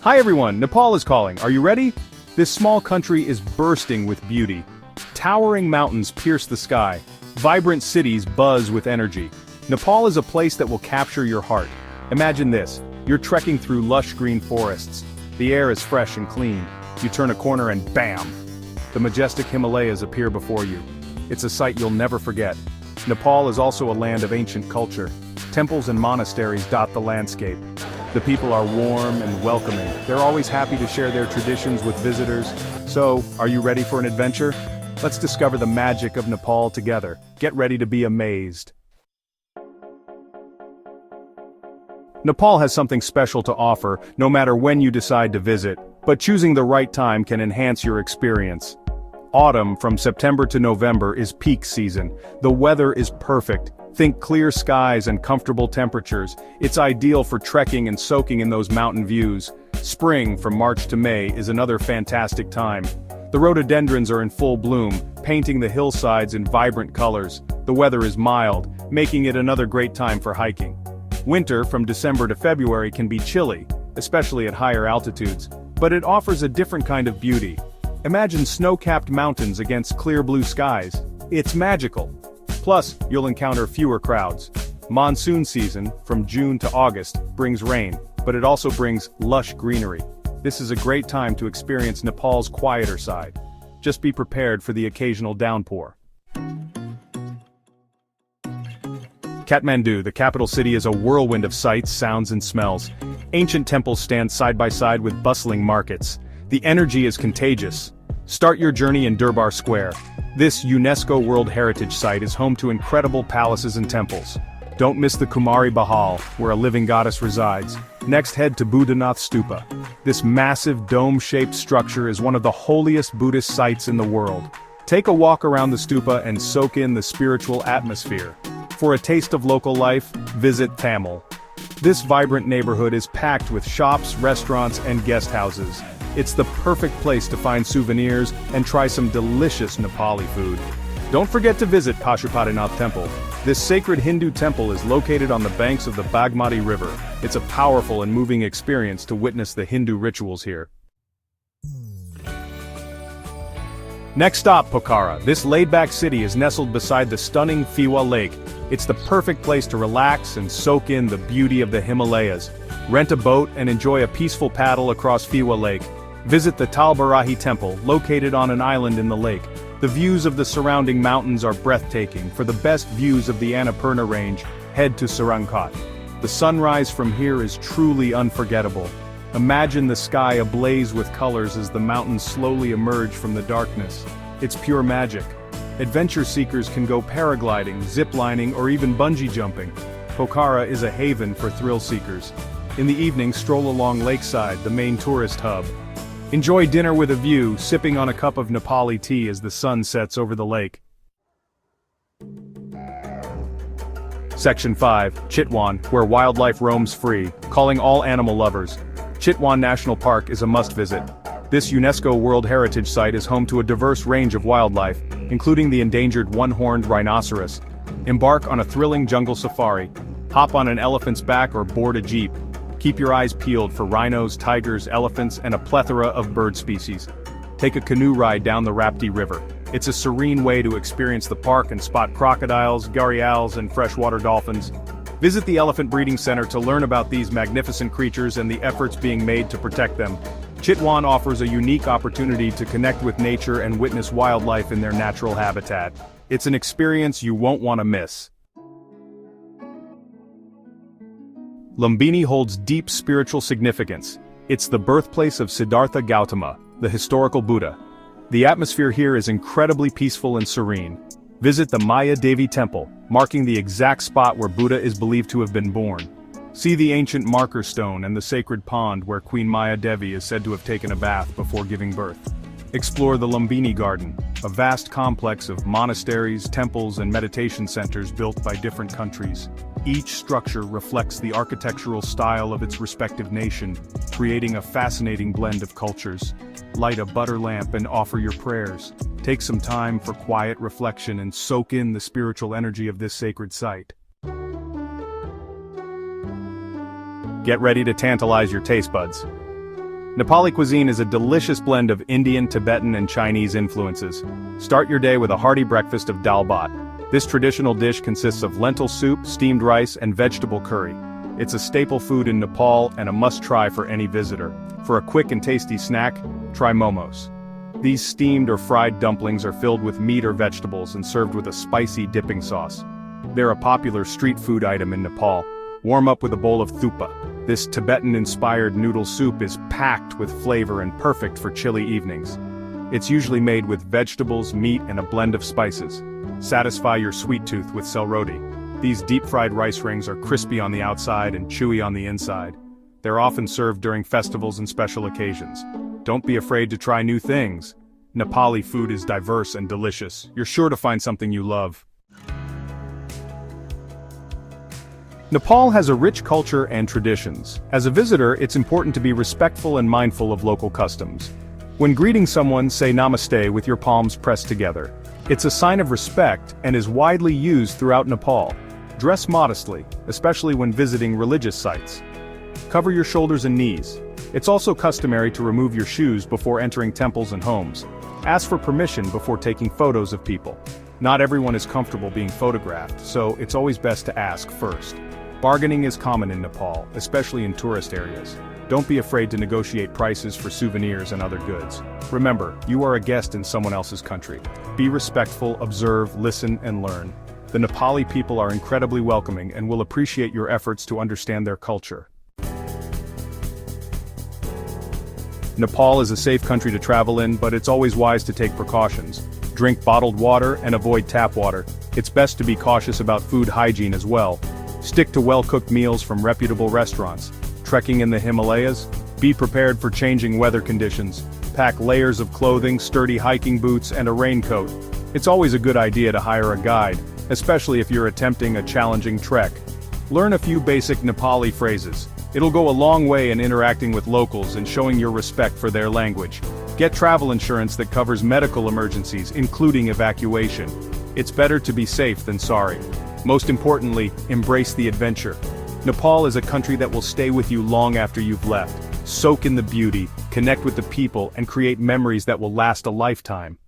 Hi everyone, Nepal is calling. Are you ready? This small country is bursting with beauty. Towering mountains pierce the sky. Vibrant cities buzz with energy. Nepal is a place that will capture your heart. Imagine this. You're trekking through lush green forests. The air is fresh and clean. You turn a corner and bam! The majestic Himalayas appear before you. It's a sight you'll never forget. Nepal is also a land of ancient culture. Temples and monasteries dot the landscape. The people are warm and welcoming. They're always happy to share their traditions with visitors. So, are you ready for an adventure? Let's discover the magic of Nepal together. Get ready to be amazed. Nepal has something special to offer, no matter when you decide to visit, but choosing the right time can enhance your experience. Autumn, from September to November, is peak season. The weather is perfect. Think clear skies and comfortable temperatures. It's ideal for trekking and soaking in those mountain views. Spring, from March to May, is another fantastic time. The rhododendrons are in full bloom, painting the hillsides in vibrant colors. The weather is mild, making it another great time for hiking. Winter, from December to February, can be chilly, especially at higher altitudes, but it offers a different kind of beauty. Imagine snow-capped mountains against clear blue skies. It's magical. Plus, you'll encounter fewer crowds. Monsoon season, from June to August, brings rain, but it also brings lush greenery. This is a great time to experience Nepal's quieter side. Just be prepared for the occasional downpour. Kathmandu, the capital city, is a whirlwind of sights, sounds, and smells. Ancient temples stand side by side with bustling markets. The energy is contagious. Start your journey in Durbar Square. This UNESCO World Heritage Site is home to incredible palaces and temples. Don't miss the Kumari Bahal, where a living goddess resides. Next, head to Buddhanath Stupa. This massive dome-shaped structure is one of the holiest Buddhist sites in the world. Take a walk around the stupa and soak in the spiritual atmosphere. For a taste of local life, visit Tamil. This vibrant neighborhood is packed with shops, restaurants, and guest houses. It's the perfect place to find souvenirs and try some delicious Nepali food. Don't forget to visit Pashupatinath Temple. This sacred Hindu temple is located on the banks of the Bagmati River. It's a powerful and moving experience to witness the Hindu rituals here. Next stop, Pokhara. This laid-back city is nestled beside the stunning Fiwa Lake. It's the perfect place to relax and soak in the beauty of the Himalayas. Rent a boat and enjoy a peaceful paddle across Fiwa Lake. Visit the Talbarahi Temple, located on an island in the lake. The views of the surrounding mountains are breathtaking. For the best views of the Annapurna range, head to Sarangkot. The sunrise from here is truly unforgettable. Imagine the sky ablaze with colors as the mountains slowly emerge from the darkness. It's pure magic. Adventure seekers can go paragliding, ziplining, or even bungee jumping. Pokhara is a haven for thrill seekers. In the evening, stroll along Lakeside, the main tourist hub. Enjoy dinner with a view, sipping on a cup of Nepali tea as the sun sets over the lake. Section 5, Chitwan, where wildlife roams free, calling all animal lovers. Chitwan National Park is a must-visit. This UNESCO World Heritage Site is home to a diverse range of wildlife, including the endangered one-horned rhinoceros. Embark on a thrilling jungle safari. Hop on an elephant's back or board a jeep. Keep your eyes peeled for rhinos, tigers, elephants, and a plethora of bird species. Take a canoe ride down the Rapti River. It's a serene way to experience the park and spot crocodiles, gharials, and freshwater dolphins. Visit the Elephant Breeding Center to learn about these magnificent creatures and the efforts being made to protect them. Chitwan offers a unique opportunity to connect with nature and witness wildlife in their natural habitat. It's an experience you won't want to miss. Lumbini holds deep spiritual significance. It's the birthplace of Siddhartha Gautama, the historical Buddha. The atmosphere here is incredibly peaceful and serene. Visit the Maya Devi Temple, marking the exact spot where Buddha is believed to have been born. See the ancient marker stone and the sacred pond where Queen Maya Devi is said to have taken a bath before giving birth. Explore the Lumbini Garden, a vast complex of monasteries, temples, and meditation centers built by different countries. Each structure reflects the architectural style of its respective nation, creating a fascinating blend of cultures. Light a butter lamp and offer your prayers. Take some time for quiet reflection and soak in the spiritual energy of this sacred site. Get ready to tantalize your taste buds. Nepali cuisine is a delicious blend of Indian, Tibetan, and Chinese influences. Start your day with a hearty breakfast of dal bhat. This traditional dish consists of lentil soup, steamed rice, and vegetable curry. It's a staple food in Nepal and a must-try for any visitor. For a quick and tasty snack, try momos. These steamed or fried dumplings are filled with meat or vegetables and served with a spicy dipping sauce. They're a popular street food item in Nepal. Warm up with a bowl of thupa. This Tibetan-inspired noodle soup is packed with flavor and perfect for chilly evenings. It's usually made with vegetables, meat, and a blend of spices. Satisfy your sweet tooth with selroti. These deep-fried rice rings are crispy on the outside and chewy on the inside. They're often served during festivals and special occasions. Don't be afraid to try new things. Nepali food is diverse and delicious. You're sure to find something you love. Nepal has a rich culture and traditions. As a visitor, it's important to be respectful and mindful of local customs. When greeting someone, say namaste with your palms pressed together. It's a sign of respect and is widely used throughout Nepal. Dress modestly, especially when visiting religious sites. Cover your shoulders and knees. It's also customary to remove your shoes before entering temples and homes. Ask for permission before taking photos of people. Not everyone is comfortable being photographed, so it's always best to ask first. Bargaining is common in Nepal, especially in tourist areas. Don't be afraid to negotiate prices for souvenirs and other goods. Remember, you are a guest in someone else's country. Be respectful, observe, listen, and learn. The Nepali people are incredibly welcoming and will appreciate your efforts to understand their culture. Nepal is a safe country to travel in, but it's always wise to take precautions. Drink bottled water and avoid tap water. It's best to be cautious about food hygiene as well. Stick to well-cooked meals from reputable restaurants. Trekking in the Himalayas? Be prepared for changing weather conditions. Pack layers of clothing, sturdy hiking boots, and a raincoat. It's always a good idea to hire a guide, especially if you're attempting a challenging trek. Learn a few basic Nepali phrases. It'll go a long way in interacting with locals and showing your respect for their language. Get travel insurance that covers medical emergencies, including evacuation. It's better to be safe than sorry. Most importantly, embrace the adventure. Nepal is a country that will stay with you long after you've left. Soak in the beauty, connect with the people, and create memories that will last a lifetime.